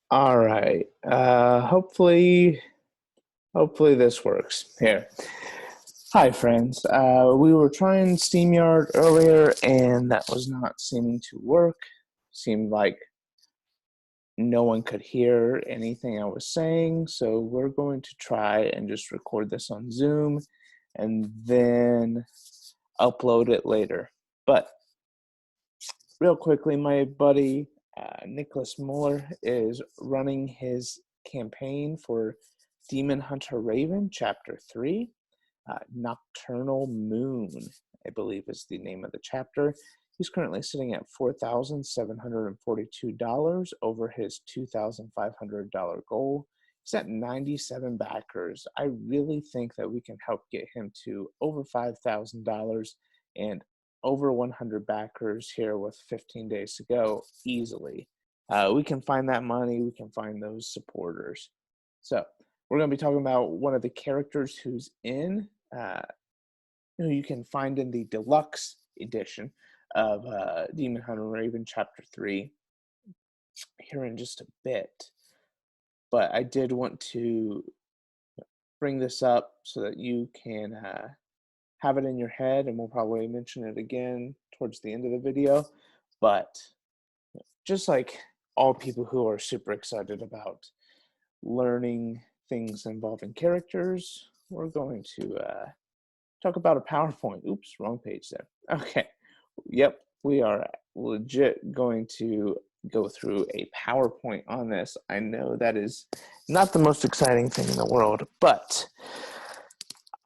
All right. Hopefully this works. Here. Hi, friends. We were trying StreamYard earlier, and that was not seeming to work. Seemed like no one could hear anything I was saying, so we're going to try and just record this on Zoom and then upload it later. But real quickly, my buddy Nicholas Muller is running his campaign for Demon Hunter Raven, Chapter 3. Nocturnal Moon, I believe is the name of the chapter. He's currently sitting at $4,742 over his $2,500 goal. He's at 97 backers. I really think that we can help get him to over $5,000 and over 100 backers here with 15 days to go easily. We can find that money. We can find those supporters. So we're going to be talking about one of the characters who's in, who you can find in the deluxe edition of Demon Hunter Raven Chapter 3 here in just a bit. But I did want to bring this up so that you can have it in your head, and we'll probably mention it again towards the end of the video. But just like all people who are super excited about learning things involving characters, we're going to talk about a PowerPoint. Oops, wrong page there. Okay. Yep, we are legit going to go through a PowerPoint on this. I know that is not the most exciting thing in the world, but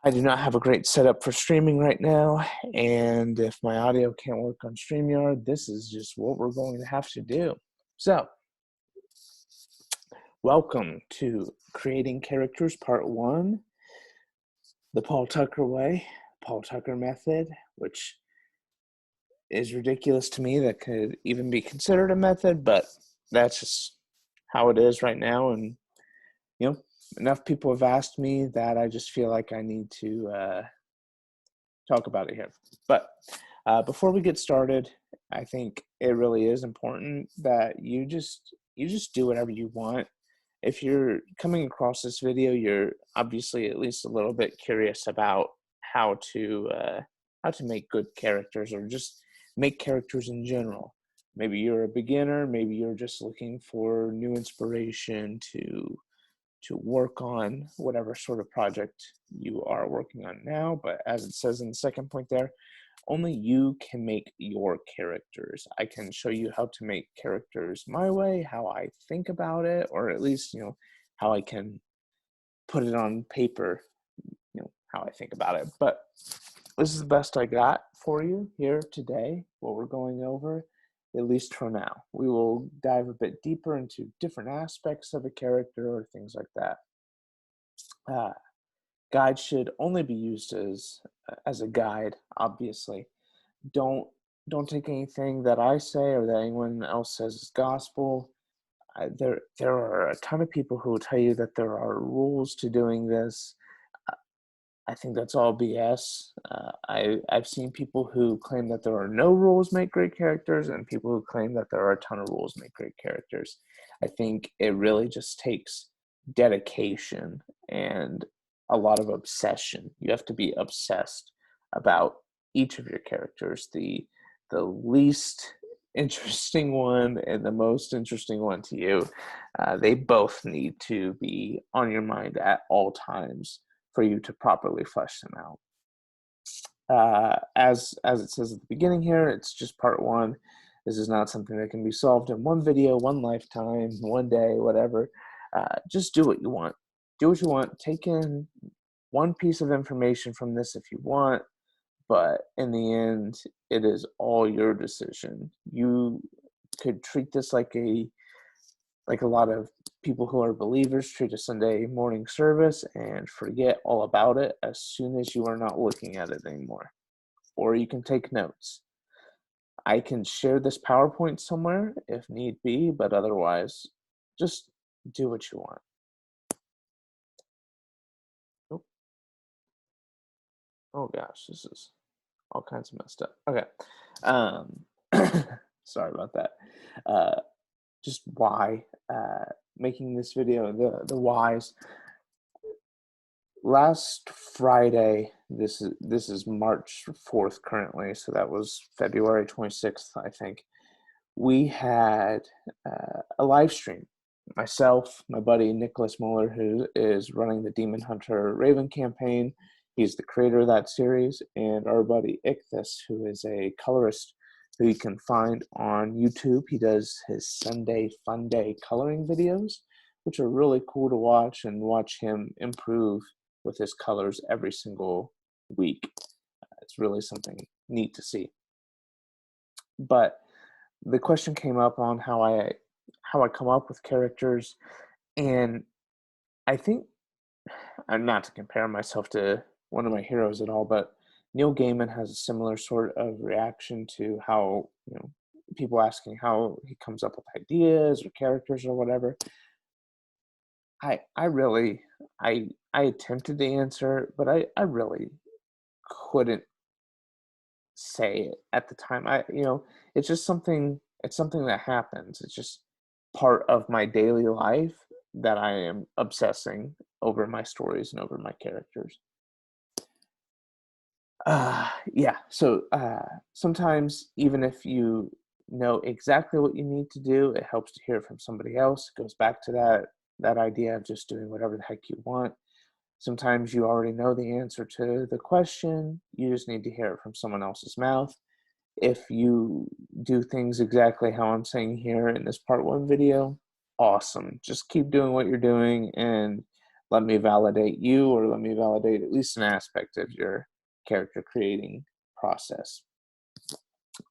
I do not have a great setup for streaming right now, and if my audio can't work on StreamYard, this is just what we're going to have to do. So, welcome to Creating Characters Part 1, the Paul Tucker way, Paul Tucker method, which is ridiculous to me that could even be considered a method, but that's just how it is right now. And, enough people have asked me that I just feel like I need to talk about it here. But before we get started, I think it really is important that you just do whatever you want. If you're coming across this video, you're obviously at least a little bit curious about how to make good characters, or just make characters in general. Maybe you're a beginner, maybe you're just looking for new inspiration to work on whatever sort of project you are working on now. But as it says in the second point there, only you can make your characters. I can show you how to make characters my way, how I think about it, or at least, how I can put it on paper, how I think about it. But this is the best I got for you here today, what we're going over, at least for now. We will dive a bit deeper into different aspects of a character or things like that. Guides should only be used as a guide, obviously. Don't take anything that I say or that anyone else says is gospel. There are a ton of people who will tell you that there are rules to doing this. I think that's all BS. I've seen people who claim that there are no rules make great characters, and people who claim that there are a ton of rules make great characters. I think it really just takes dedication and a lot of obsession. You have to be obsessed about each of your characters. The least interesting one and the most interesting one to you, they both need to be on your mind at all times for you to properly flesh them out. As it says at the beginning here, it's just part 1. This is not something that can be solved in one video, one lifetime, one day, whatever. Just do what you want. Do what you want. Take in one piece of information from this if you want, but in the end, it is all your decision. You could treat this like a lot of people who are believers treat a Sunday morning service and forget all about it as soon as you are not looking at it anymore. Or you can take notes. I can share this PowerPoint somewhere if need be, but otherwise, just do what you want. Oh gosh, this is all kinds of messed up. Okay. Sorry about that. just why making this video, the whys. Last Friday, this is March 4th currently, so that was February 26th, I think. We had a live stream. Myself, my buddy Nicholas Muller, who is running the Demon Hunter Raven campaign, he's the creator of that series, and our buddy Ichthus, who is a colorist who you can find on YouTube. He does his Sunday Fun Day coloring videos, which are really cool to watch, and watch him improve with his colors every single week. It's really something neat to see. But the question came up on how I come up with characters, and I think, not to compare myself to one of my heroes at all, but Neil Gaiman has a similar sort of reaction to how, people asking how he comes up with ideas or characters or whatever. I really attempted to answer, but I really couldn't say it at the time. It's just something that happens. It's just part of my daily life that I am obsessing over my stories and over my characters. So sometimes, even if you know exactly what you need to do, it helps to hear it from somebody else. It goes back to that idea of just doing whatever the heck you want. Sometimes you already know the answer to the question. You just need to hear it from someone else's mouth. If you do things exactly how I'm saying here in this part 1 video, awesome. Just keep doing what you're doing, and let me validate you, or let me validate at least an aspect of your character creating process.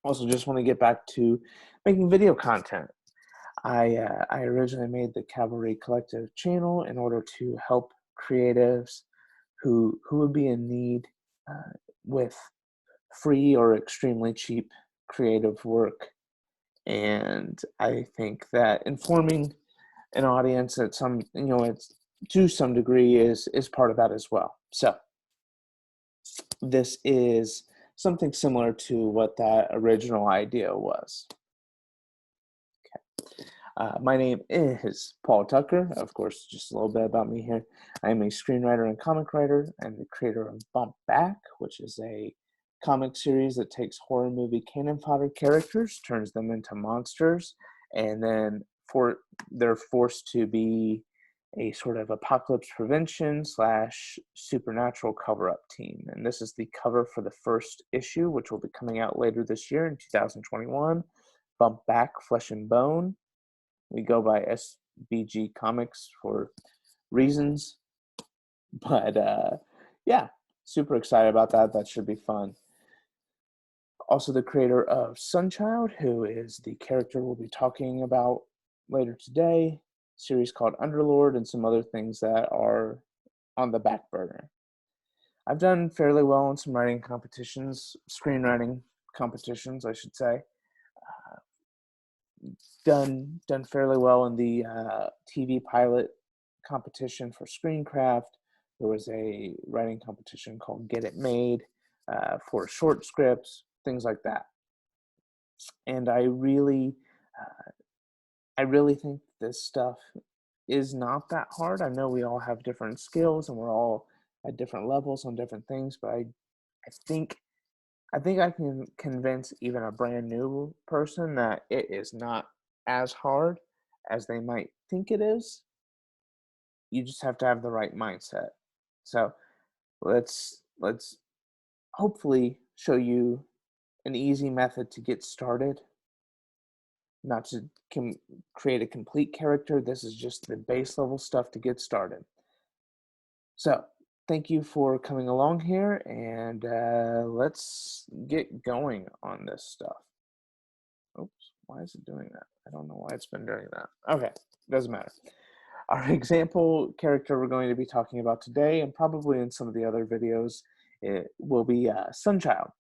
Also, just want to get back to making video content. I originally made the Cavalry Collective channel in order to help creatives who would be in need with free or extremely cheap creative work. And I think that informing an audience at some, it's to some degree is part of that as well. So this is something similar to what that original idea was. My name is Paul Tucker. Of course, just a little bit about me here. I am a screenwriter and comic writer. I'm the creator of Bump Back, which is a comic series that takes horror movie cannon fodder characters, turns them into monsters, and then they're forced to be a sort of apocalypse prevention / supernatural cover-up team. And this is the cover for the first issue, which will be coming out later this year in 2021. Bump Back, Flesh and Bone. We go by SBG Comics for reasons, but yeah, super excited about that. That should be fun. Also the creator of Sunchild, who is the character we'll be talking about later today, series called Underlord, and some other things that are on the back burner. I've done fairly well in some writing competitions, screenwriting competitions, I should say. Done fairly well in the TV pilot competition for Screencraft. There was a writing competition called Get It Made for short scripts, things like that. And I really think this stuff is not that hard. I know we all have different skills and we're all at different levels on different things, but I think I can convince even a brand new person that it is not as hard as they might think it is. You just have to have the right mindset. So let's hopefully show you an easy method to get started. Not to create a complete character. This is just the base level stuff to get started. So thank you for coming along here, and let's get going on this stuff. Oops, why is it doing that? I don't know why it's been doing that. Okay, doesn't matter. Our example character we're going to be talking about today, and probably in some of the other videos, it will be Sunchild.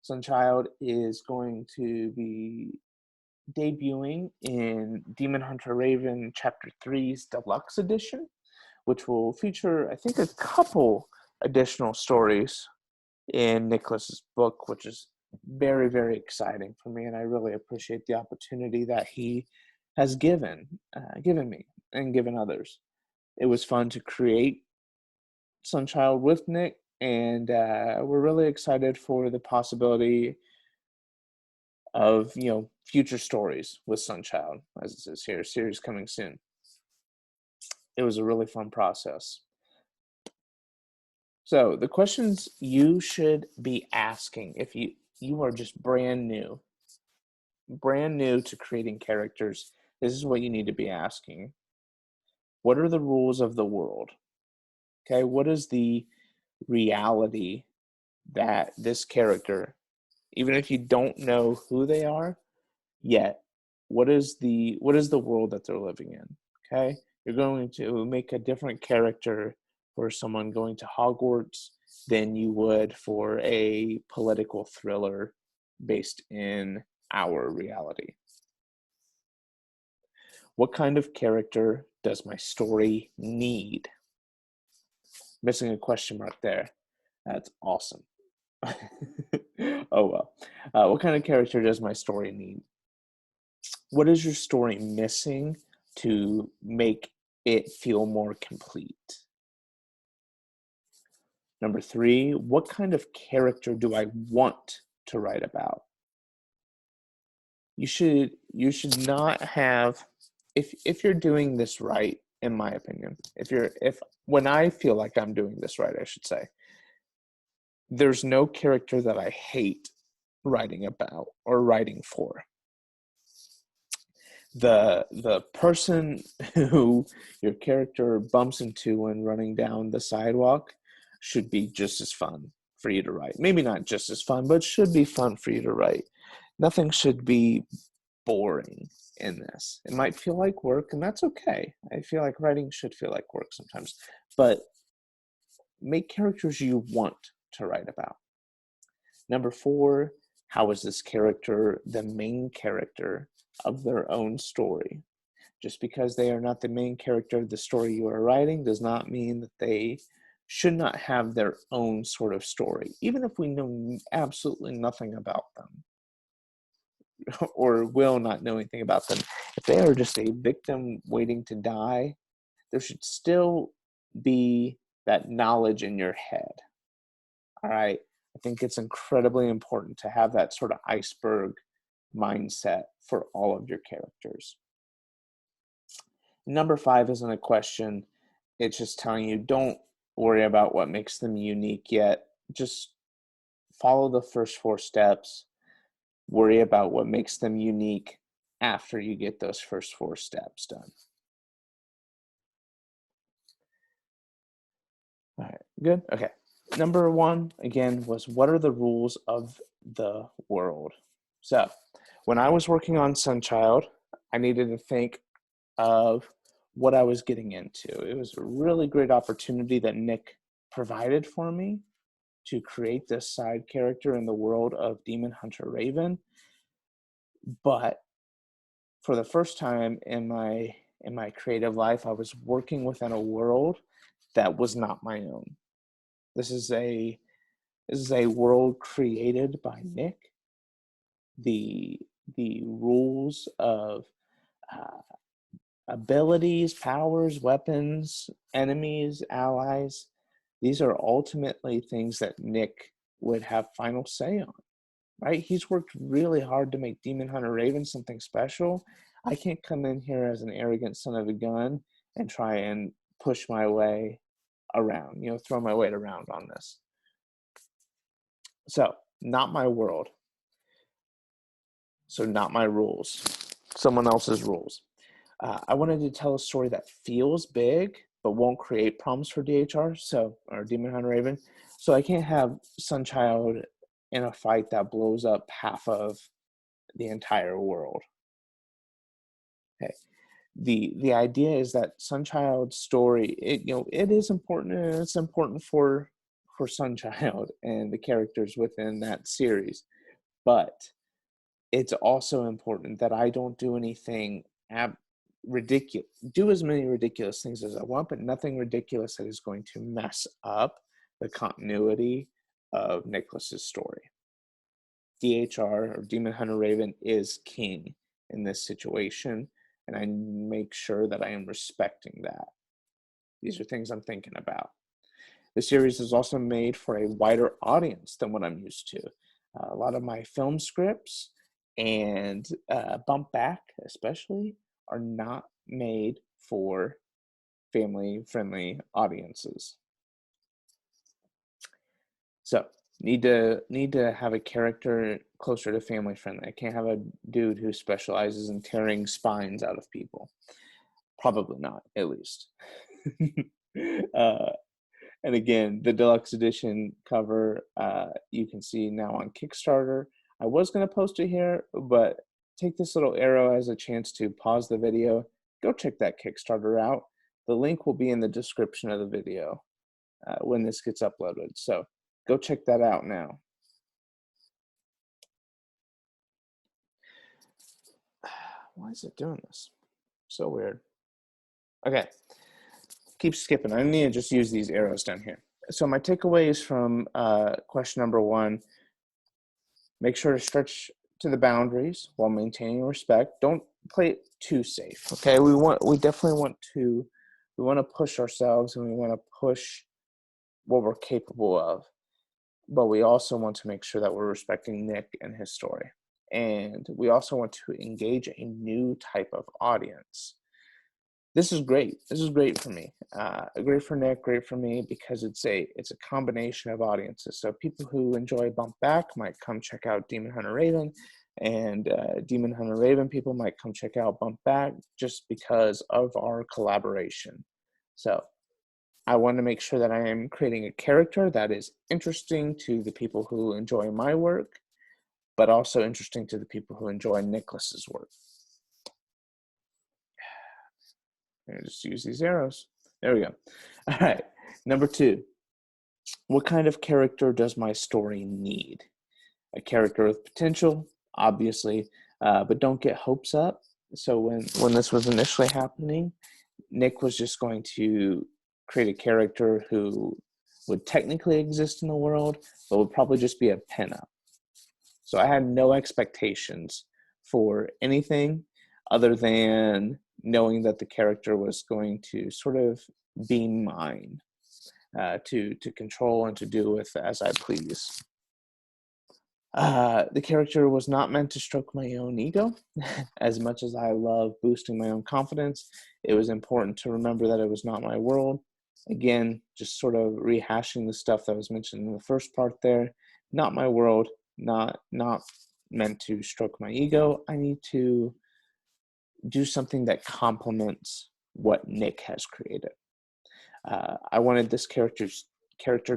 Sunchild is going to be debuting in Demon Hunter Raven Chapter 3's Deluxe Edition, which will feature, I think, a couple additional stories in Nicholas's book, which is very, very exciting for me, and I really appreciate the opportunity that he has given me and given others. It was fun to create Sunchild with Nick, and we're really excited for the possibility of future stories with Sunchild, as it says here, series coming soon. It was a really fun process. So the questions you should be asking if you are just brand new to creating characters, this is what you need to be asking. What are the rules of the world? Okay, what is the reality that this character, even if you don't know who they are yet, what is the world that they're living in? Okay, you're going to make a different character for someone going to Hogwarts than you would for a political thriller based in our reality. What kind of character does my story need? Missing a question mark there. That's awesome. Oh well. What kind of character does my story need? What is your story missing to make it feel more complete? Number 3, what kind of character do I want to write about? You should not have, if you're doing this right, in my opinion, if when I feel like I'm doing this right, I should say, there's no character that I hate writing about or writing for. The person who your character bumps into when running down the sidewalk should be just as fun for you to write. Maybe not just as fun, but should be fun for you to write. Nothing should be boring in this. It might feel like work, and that's okay. I feel like writing should feel like work sometimes, but make characters you want to write about. Number 4, how is this character the main character of their own story? Just because they are not the main character of the story you are writing does not mean that they should not have their own sort of story, even if we know absolutely nothing about them or will not know anything about them. If they are just a victim waiting to die, there should still be that knowledge in your head. All right. I think it's incredibly important to have that sort of iceberg mindset for all of your characters. Number 5 isn't a question. It's just telling you don't worry about what makes them unique yet. Just follow the first 4 steps. Worry about what makes them unique after you get those first 4 steps done. All right, good. Okay. Number 1, again, was what are the rules of the world? So when I was working on Sunchild, I needed to think of what I was getting into. It was a really great opportunity that Nick provided for me to create this side character in the world of Demon Hunter Raven. But for the first time in my creative life, I was working within a world that was not my own. This is a world created by Nick. The rules of abilities, powers, weapons, enemies, allies, these are ultimately things that Nick would have final say on, right? He's worked really hard to make Demon Hunter Raven something special. I can't come in here as an arrogant son of a gun and try and push my way around, throw my weight around on this. So, not my world. So, not my rules. Someone else's rules. I wanted to tell a story that feels big, but won't create problems for DHR, or Demon Hunter Raven. So I can't have Sunchild in a fight that blows up half of the entire world. Okay. The idea is that Sunchild's story, it is important, and it's important for Sunchild and the characters within that series. But it's also important that I don't do anything ridiculous, do as many ridiculous things as I want, but nothing ridiculous that is going to mess up the continuity of Nicholas's story. DHR, or Demon Hunter Raven, is king in this situation, and I make sure that I am respecting that. These are things I'm thinking about. The series is also made for a wider audience than what I'm used to. A lot of my film scripts and Bump Back especially are not made for family-friendly audiences. So need to have a character closer to family-friendly. I can't have a dude who specializes in tearing spines out of people. Probably not, at least. And again, the deluxe edition cover you can see now on Kickstarter. I was going to post it here, but take this little arrow as a chance to pause the video. Go check that Kickstarter out. The link will be in the description of the video when this gets uploaded. So go check that out now. Why is it doing this? So weird. Okay. Keep skipping. I need to just use these arrows down here. So my takeaways from question number 1, make sure to stretch to the boundaries while maintaining respect. Don't play it too safe. Okay, we definitely want to push ourselves, and we want to push what we're capable of, but we also want to make sure that we're respecting Nick and his story. And we also want to engage a new type of audience. This is great. This is great for me. Great for Nick, great for me, because it's a combination of audiences. So people who enjoy Bump Back might come check out Demon Hunter Raven, and Demon Hunter Raven people might come check out Bump Back just because of our collaboration. So I want to make sure that I am creating a character that is interesting to the people who enjoy my work, but also interesting to the people who enjoy Nicholas's work. I just use these arrows. There we go. All right. Number 2, what kind of character does my story need? A character with potential, obviously, but don't get hopes up. So when this was initially happening, Nick was just going to create a character who would technically exist in the world, but would probably just be a pinup. So I had no expectations for anything other than knowing that the character was going to sort of be mine, to control and to do with as I please. The character was not meant to stroke my own ego. As much as I love boosting my own confidence, it was important to remember that it was not my world. Again, just sort of rehashing the stuff that was mentioned in the first part there. Not my world, not meant to stroke my ego. I need to do something that complements what Nick has created. I wanted this character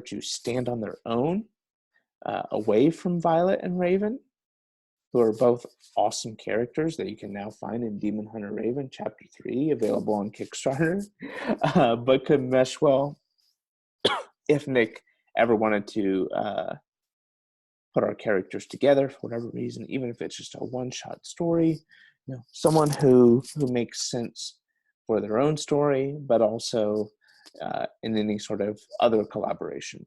to stand on their own, away from Violet and Raven, who are both awesome characters that you can now find in Demon Hunter Raven Chapter 3, available on Kickstarter, but could mesh well if Nick ever wanted to put our characters together for whatever reason, even if it's just a one-shot story. You know, someone who makes sense for their own story, but also in any sort of other collaboration.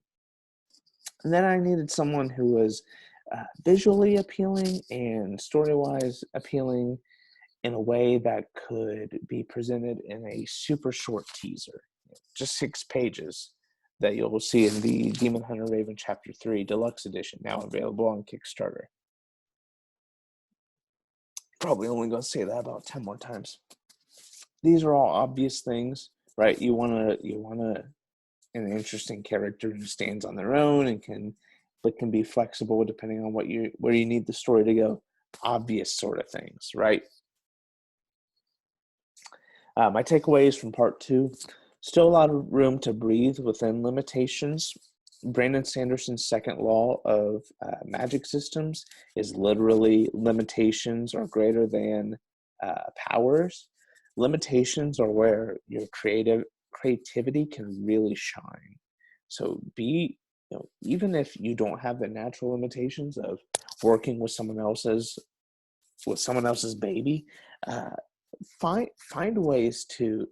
And then I needed someone who was visually appealing and story-wise appealing in a way that could be presented in a super short teaser, just 6 pages, that you'll see in the Demon Hunter Raven Chapter 3 Deluxe Edition, now available on Kickstarter. Probably only going to say that about 10 more times. These are all obvious things, right? You want an interesting character who stands on their own and can be flexible depending on where you need the story to go. Obvious sort of things, right? My takeaways from part 2: still a lot of room to breathe within limitations. Brandon Sanderson's second law of magic systems is literally limitations are greater than powers. Limitations are where your creativity can really shine. So even if you don't have the natural limitations of working with someone else's baby, find ways to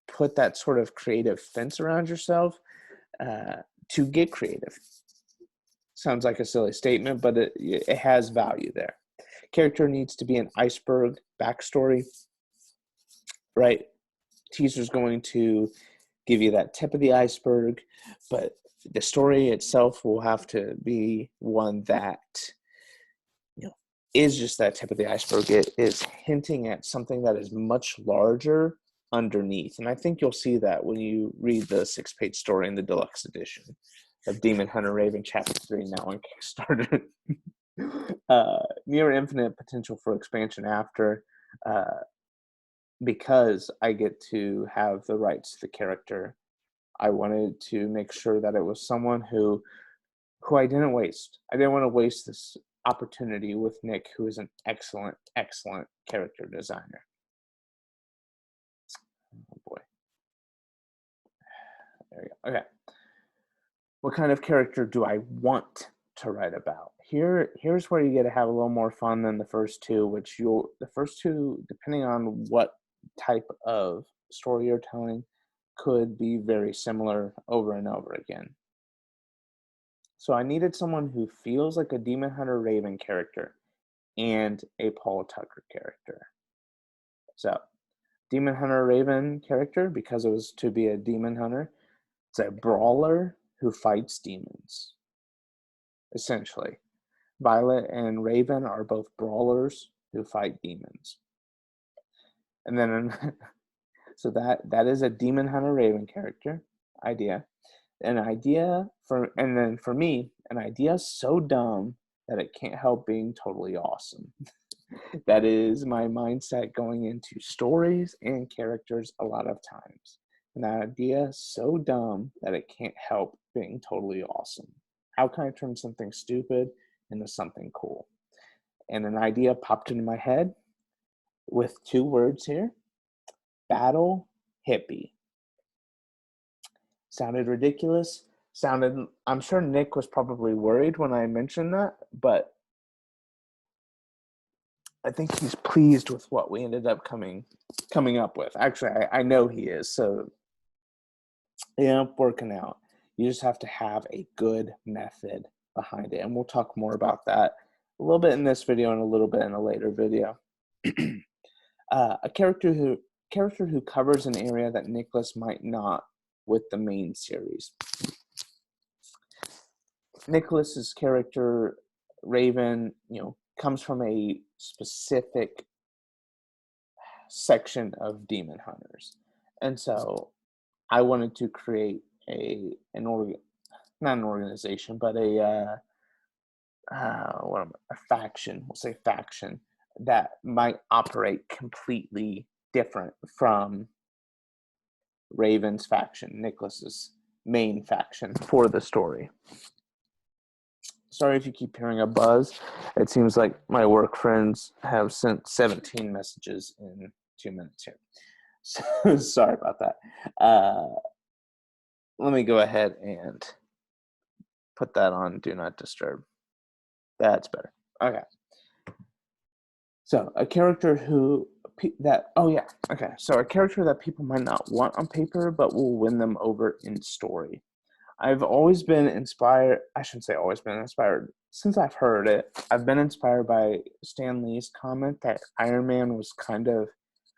put that sort of creative fence around yourself to get creative. Sounds like a silly statement, but it has value there. Character needs to be an iceberg backstory, right? Teaser's going to give you that tip of the iceberg, but the story itself will have to be one that, is just that tip of the iceberg. It is hinting at something that is much larger underneath. And I think you'll see that when you read the 6-page story in the deluxe edition of Demon Hunter Raven Chapter 3 now on Kickstarter. Near infinite potential for expansion after, because I get to have the rights to the character. I wanted to make sure that it was someone who I didn't waste. I didn't want to waste this opportunity with Nick, who is an excellent, excellent character designer. Oh boy. There we go. Okay. What kind of character do I want to write about? Here's where you get to have a little more fun than the first two, the first two, depending on what type of story you're telling, could be very similar over and over again. So I needed someone who feels like a Demon Hunter Raven character and a Paul Tucker character. So Demon Hunter Raven character, because it was to be a demon hunter, it's a brawler who fights demons, essentially. Violet and Raven are both brawlers who fight demons. And then, so that is a Demon Hunter Raven character idea. And then for me, an idea so dumb that it can't help being totally awesome. That is my mindset going into stories and characters a lot of times. An idea so dumb that it can't help being totally awesome. How can I turn something stupid into something cool? And an idea popped into my head with 2 words here: battle hippie. Sounded ridiculous. I'm sure Nick was probably worried when I mentioned that, but I think he's pleased with what we ended up coming up with. Actually, I know he is. So yeah, working out. You just have to have a good method behind it. And we'll talk more about that a little bit in this video and a little bit in a later video. A character who covers an area that Nicholas might not with the main series. Nicholas's character, Raven, comes from a specific section of demon hunters. And so I wanted to create not an organization, but a faction, we'll say faction, that might operate completely different from Raven's faction, Nicholas's main faction for the story. Sorry if you keep hearing a buzz. It seems like my work friends have sent 17 messages in 2 minutes here. So, sorry about that. Let me go ahead and put that on Do Not Disturb. That's better. Okay. So a character So a character that people might not want on paper, but will win them over in story. I've always been inspired. I shouldn't say always been inspired. Since I've heard it, I've been inspired by Stan Lee's comment that Iron Man was kind of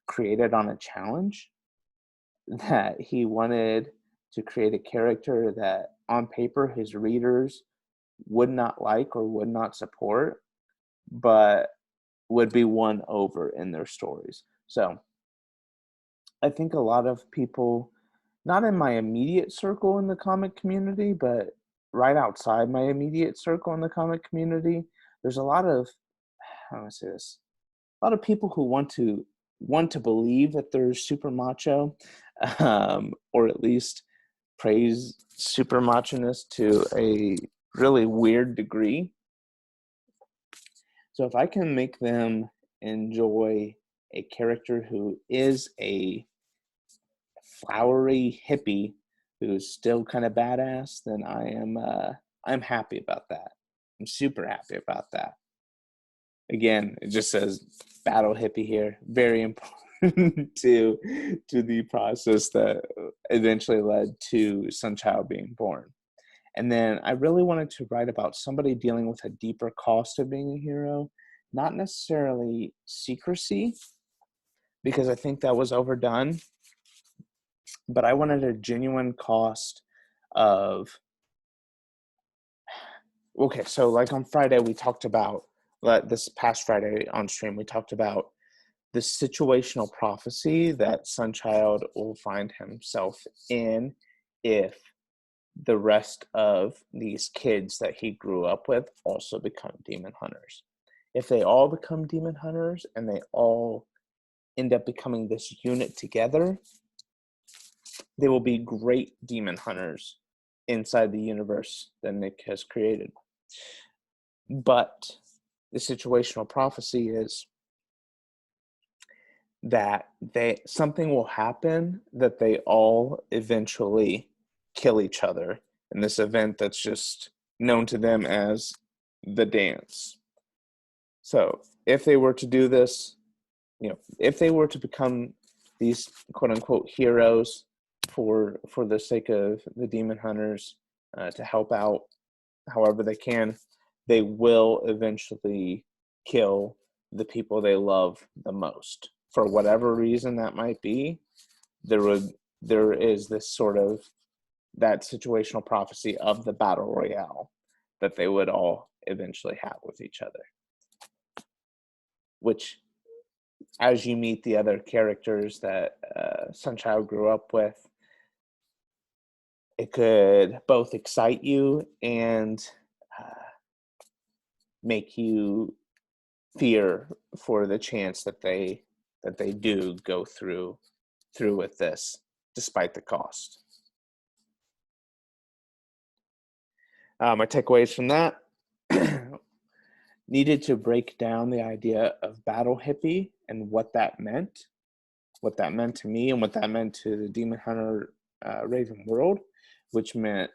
created on a challenge, that he wanted to create a character that on paper his readers would not like or would not support, but would be won over in their stories. So I think a lot of people, not in my immediate circle in the comic community, but right outside my immediate circle in the comic community, there's a lot of, how do I say this? A lot of people who want to believe that they're super macho, or at least praise super macho-ness to a really weird degree. So if I can make them enjoy a character who is a flowery hippie who's still kind of badass, then I'm happy about that. I'm super happy about that. Again, it just says battle hippie here. Very important to the process that eventually led to Sunchild being born. And then I really wanted to write about somebody dealing with a deeper cost of being a hero, not necessarily secrecy, because I think that was overdone, but I wanted a genuine cost of, okay, so like on Friday, we talked about, this past Friday on stream, we talked about the situational prophecy that Sunchild will find himself in if the rest of these kids that he grew up with also become demon hunters. If they all become demon hunters and they all end up becoming this unit together, they will be great demon hunters inside the universe that Nick has created. But the situational prophecy is that something will happen that they all eventually kill each other in this event that's just known to them as the dance. So if they were to do this, if they were to become these quote unquote heroes for the sake of the demon hunters, to help out however they can, they will eventually kill the people they love the most. For whatever reason that might be, there is this sort of that situational prophecy of the battle royale that they would all eventually have with each other. Which, as you meet the other characters that Sunchild grew up with, it could both excite you and make you fear for the chance that they do go through with this, despite the cost. My takeaways from that: needed to break down the idea of battle hippie and what that meant to me and what that meant to the Demon Hunter Raven world, which meant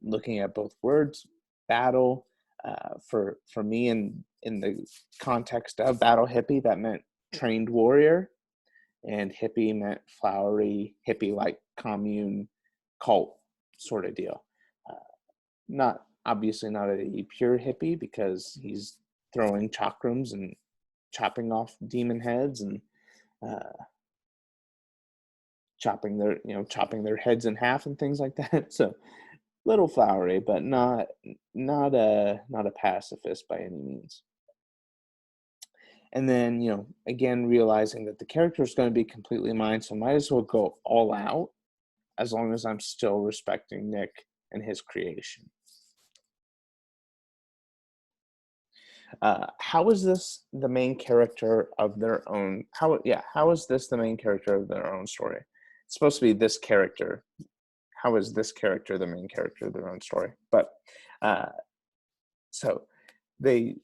looking at both words. Battle, for me in the context of battle hippie, that meant trained warrior, and hippie meant flowery, hippie-like commune cult sort of deal. Not obviously not a pure hippie, because he's throwing chakrams and chopping off demon heads and chopping their heads in half and things like that. So little flowery, but not a pacifist by any means. And then, again, realizing that the character is going to be completely mine, so might as well go all out, as long as I'm still respecting Nick and his creation. How is this the main character of their own? How is this the main character of their own story? It's supposed to be this character. How is this character the main character of their own story? But so they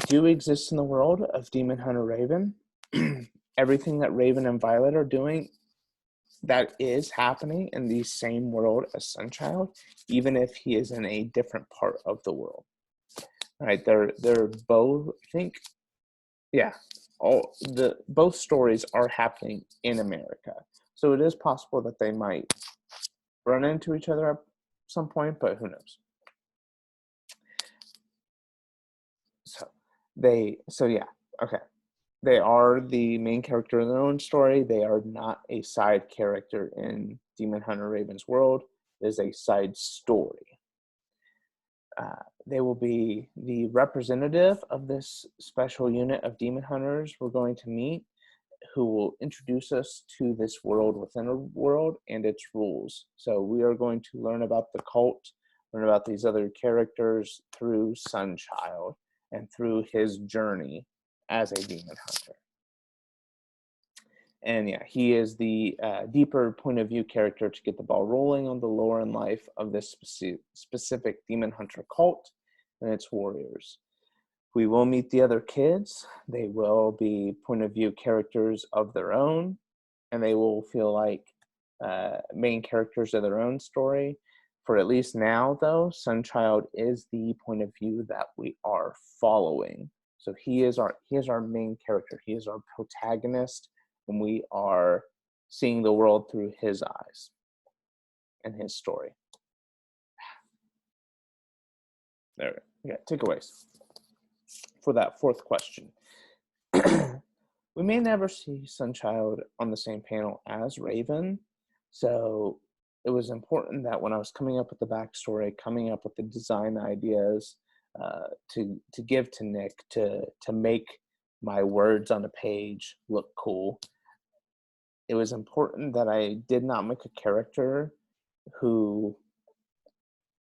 do exist in the world of Demon Hunter Raven. Everything that Raven and Violet are doing, that is happening in the same world as Sunchild, even if he is in a different part of the world. Right? They're both, I think, both stories are happening in America. So it is possible that they might run into each other at some point, but who knows? Okay. They are the main character in their own story. They are not a side character in Demon Hunter Raven's world. It is a side story. They will be the representative of this special unit of demon hunters we're going to meet, who will introduce us to this world within a world and its rules. So we are going to learn about the cult, learn about these other characters through Sunchild and through his journey as a demon hunter. And he is the deeper point of view character to get the ball rolling on the lore and life of this specific demon hunter cult and its warriors. We will meet the other kids. They will be point of view characters of their own, and they will feel like main characters of their own story. For at least now, though, Sunchild is the point of view that we are following. So he is our main character. He is our protagonist, and we are seeing the world through his eyes and his story. There we go. Takeaways for that fourth question. We may never see Sunchild on the same panel as Raven, so it was important that when I was coming up with the backstory, coming up with the design ideas to give to Nick to make my words on a page look cool, it was important that I did not make a character who,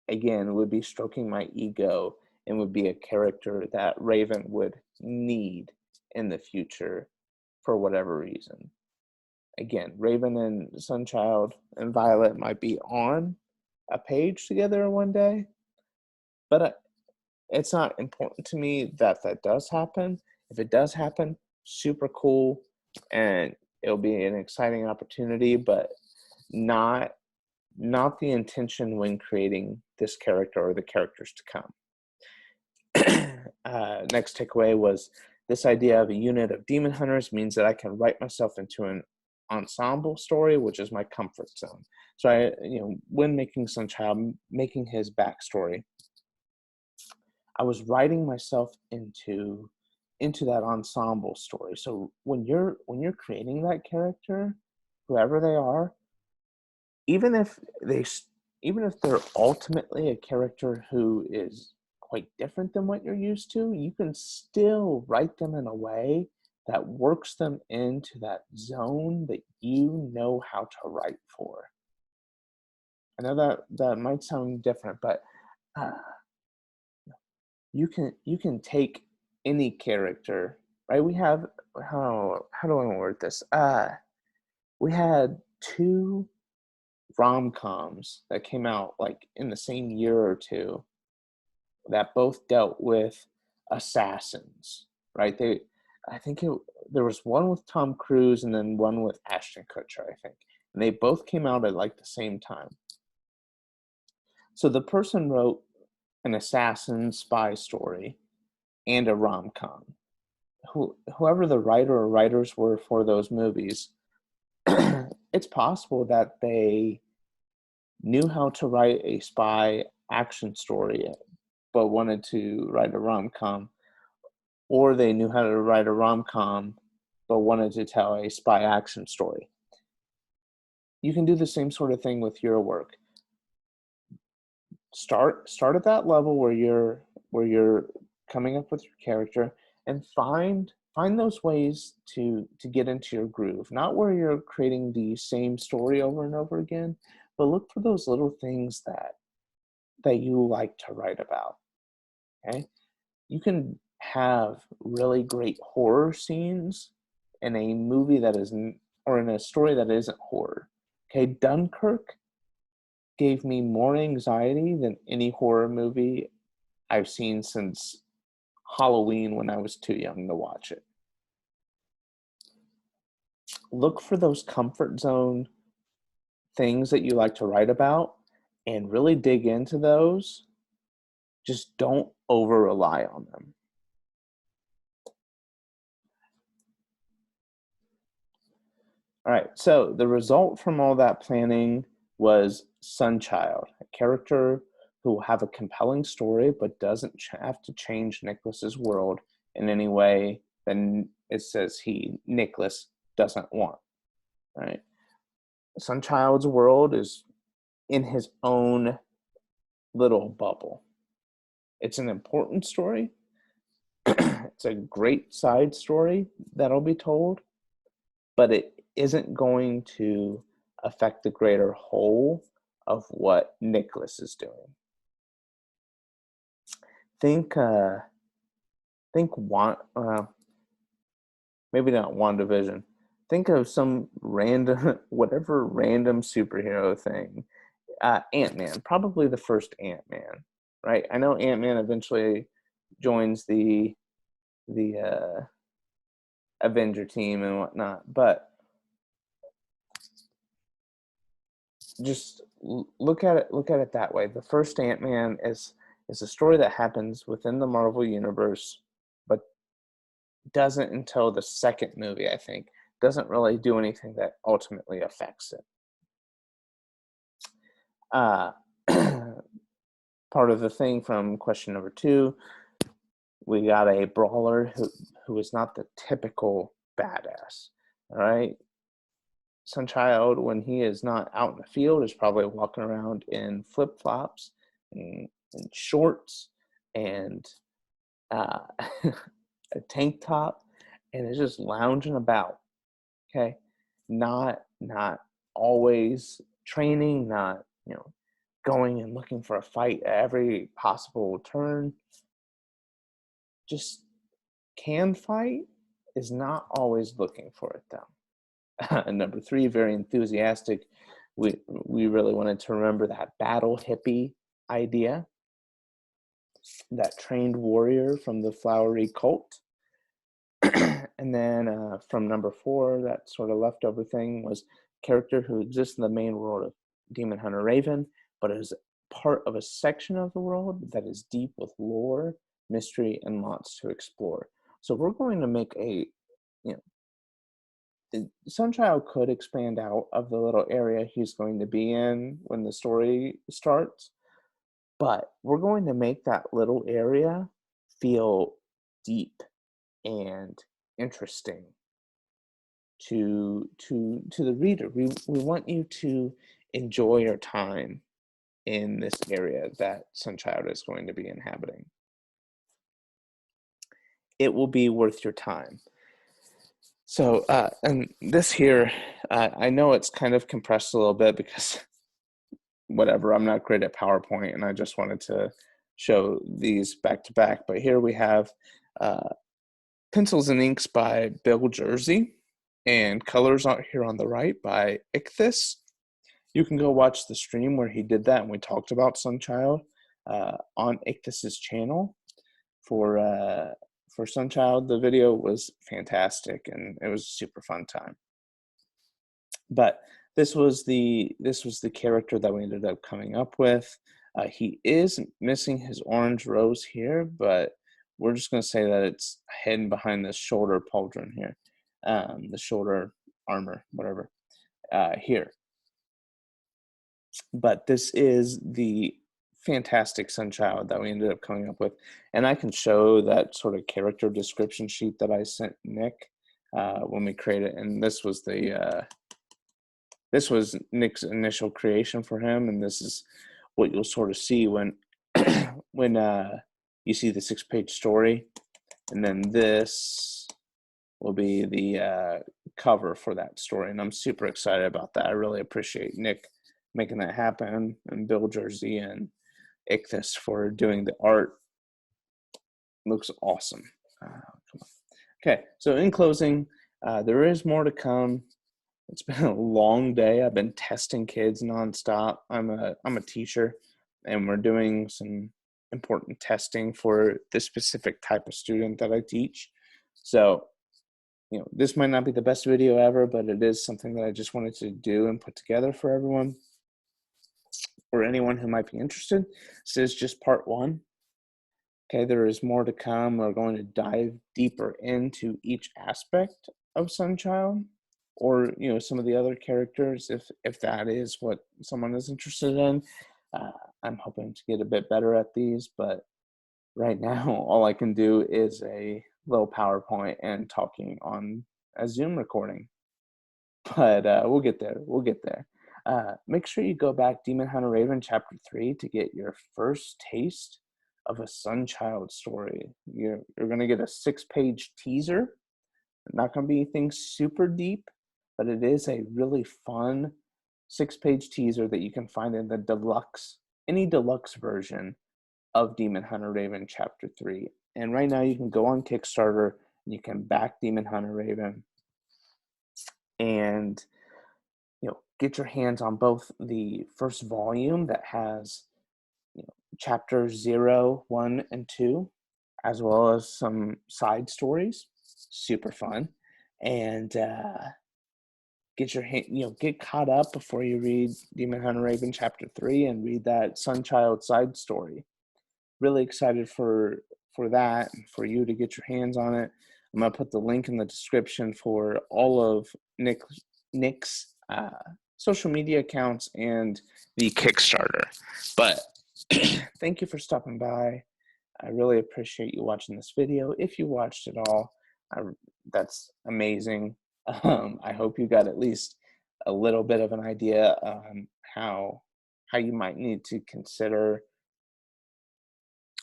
again, would be stroking my ego and would be a character that Raven would need in the future for whatever reason. Again, Raven and Sunchild and Violet might be on a page together one day, but it's not important to me that that does happen. If it does happen, super cool, and it'll be an exciting opportunity, but not the intention when creating this character or the characters to come. Next takeaway was this idea of a unit of demon hunters means that I can write myself into an ensemble story, which is my comfort zone. So I, when making Sunchild, making his backstory, I was writing myself into that ensemble story. So when you're creating that character, whoever they are, even if they're ultimately a character who is quite different than what you're used to, you can still write them in a way that works them into that zone that you know how to write for. I know that might sound different, but you can take any character, right? We have, how do I word this? We had 2 rom-coms that came out like in the same year or two that both dealt with assassins, right? There was one with Tom Cruise and then one with Ashton Kutcher, I think, and they both came out at like the same time. So the person wrote an assassin spy story and a rom-com. Whoever the writer or writers were for those movies, it's possible that they knew how to write a spy action story but wanted to write a rom-com, or they knew how to write a rom-com but wanted to tell a spy action story. You can do the same sort of thing with your work. Start at that level where you're coming up with your character, and find those ways to get into your groove. Not where you're creating the same story over and over again, but look for those little things that you like to write about. Okay? You can have really great horror scenes in a movie that isn't, or in a story that isn't horror. Okay, Dunkirk gave me more anxiety than any horror movie I've seen since Halloween when I was too young to watch it. Look for those comfort zone things that you like to write about and really dig into those. Just don't over rely on them. All right, so the result from all that planning was Sunchild, a character who will have a compelling story but doesn't have to change Nicholas's world in any way that it says Nicholas doesn't want. Right? Sunchild's world is in his own little bubble. It's an important story. It's a great side story that'll be told, but it isn't going to affect the greater whole of what Nicholas is doing. Think maybe not WandaVision. Think of some random, whatever random superhero thing. Ant-Man, probably the first Ant-Man, right? I know Ant-Man eventually joins the Avenger team and whatnot, but just look at it that way. The first Ant-Man is a story that happens within the Marvel universe, but doesn't until the second movie, I think. Doesn't really do anything that ultimately affects it. Part of the thing from question number 2, We got a brawler who is not the typical badass. All right. Sunchild, when he is not out in the field, is probably walking around in flip-flops and shorts and a tank top, and is just lounging about. Okay, not always training, not going and looking for a fight at every possible turn. Just can fight, is not always looking for it though. And number 3, very enthusiastic. We really wanted to remember that battle hippie idea, that trained warrior from the flowery cult. And then from number 4, that sort of leftover thing was character who exists in the main world of Demon Hunter Raven, but is part of a section of the world that is deep with lore, mystery, and lots to explore. So we're going to make a, Sunchild could expand out of the little area he's going to be in when the story starts, but we're going to make that little area feel deep and interesting to the reader. We want you to enjoy your time in this area that Sunchild is going to be inhabiting. It will be worth your time. So, and this here, I know it's kind of compressed a little bit because whatever, I'm not great at PowerPoint and I just wanted to show these back to back. But here we have Pencils and Inks by Bill Jersey and colors out here on the right by Ichthys. You can go watch the stream where he did that and we talked about Sunchild on Ichthys's channel. For Sunchild, the video was fantastic and it was a super fun time. But this was the character that we ended up coming up with. He is missing his orange rose here, but we're just going to say that it's hidden behind this shoulder pauldron here, the shoulder armor, whatever, here. But this is the fantastic Sunchild that we ended up coming up with, and I can show that sort of character description sheet that I sent Nick when we created it. And this was Nick's initial creation for him, and this is what you'll sort of see when when you see the 6-page story, and then this will be the cover for that story. And I'm super excited about that. I really appreciate Nick making that happen, and Bill Jersey and Ichthys for doing the art. Looks awesome. Okay, so in closing, there is more to come. It's been a long day. I've been testing kids nonstop. I'm a teacher, and we're doing some important testing for the specific type of student that I teach. So, this might not be the best video ever, but it is something that I just wanted to do and put together for everyone. For anyone who might be interested, this is just part 1. Okay, there is more to come. We're going to dive deeper into each aspect of Sunchild, or some of the other characters, if that is what someone is interested in. I'm hoping to get a bit better at these, but right now all I can do is a little PowerPoint and talking on a Zoom recording. But we'll get there. Make sure you go back Demon Hunter Raven Chapter 3 to get your first taste of a Sunchild story. You're going to get a 6-page teaser. Not going to be anything super deep, but it is a really fun 6-page teaser that you can find in the any deluxe version of Demon Hunter Raven Chapter 3. And right now you can go on Kickstarter and you can back Demon Hunter Raven and get your hands on both the first volume that has chapters 0, 1, and 2, as well as some side stories. Super fun. And get caught up before you read Demon Hunter Raven Chapter 3 and read that Sunchild side story. Really excited for that and for you to get your hands on it. I'm going to put the link in the description for all of Nick's social media accounts and the Kickstarter. But thank you for stopping by. I really appreciate you watching this video. If you watched it all, that's amazing. I hope you got at least a little bit of an idea on how you might need to consider,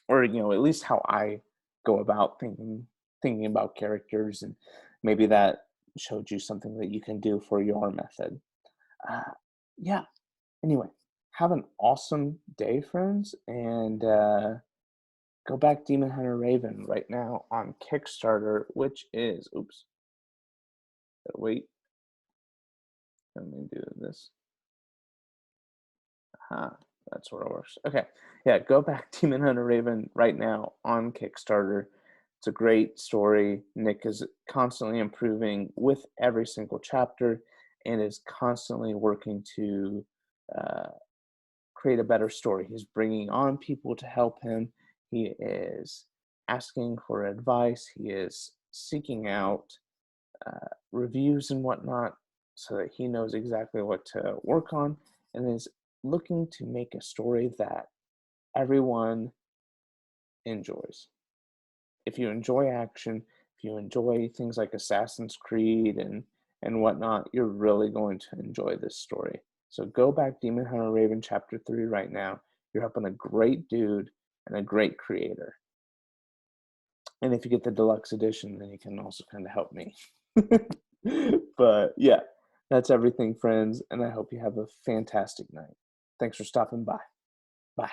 or at least how I go about thinking about characters, and maybe that showed you something that you can do for your method. Yeah. Anyway, have an awesome day, friends, and go back Demon Hunter Raven right now on Kickstarter, which is, oops, wait, let me do this. That's where it works. Okay, yeah, go back Demon Hunter Raven right now on Kickstarter. It's a great story. Nick is constantly improving with every single chapter and is constantly working to create a better story. He's bringing on people to help him. He is asking for advice. He is seeking out reviews and whatnot so that he knows exactly what to work on, and is looking to make a story that everyone enjoys. If you enjoy action, if you enjoy things like Assassin's Creed and whatnot, you're really going to enjoy this story. So go back Demon Hunter Raven Chapter 3 right now. You're helping a great dude and a great creator. And if you get the deluxe edition, then you can also kind of help me. But yeah, that's everything, friends, and I hope you have a fantastic night. Thanks for stopping by. Bye.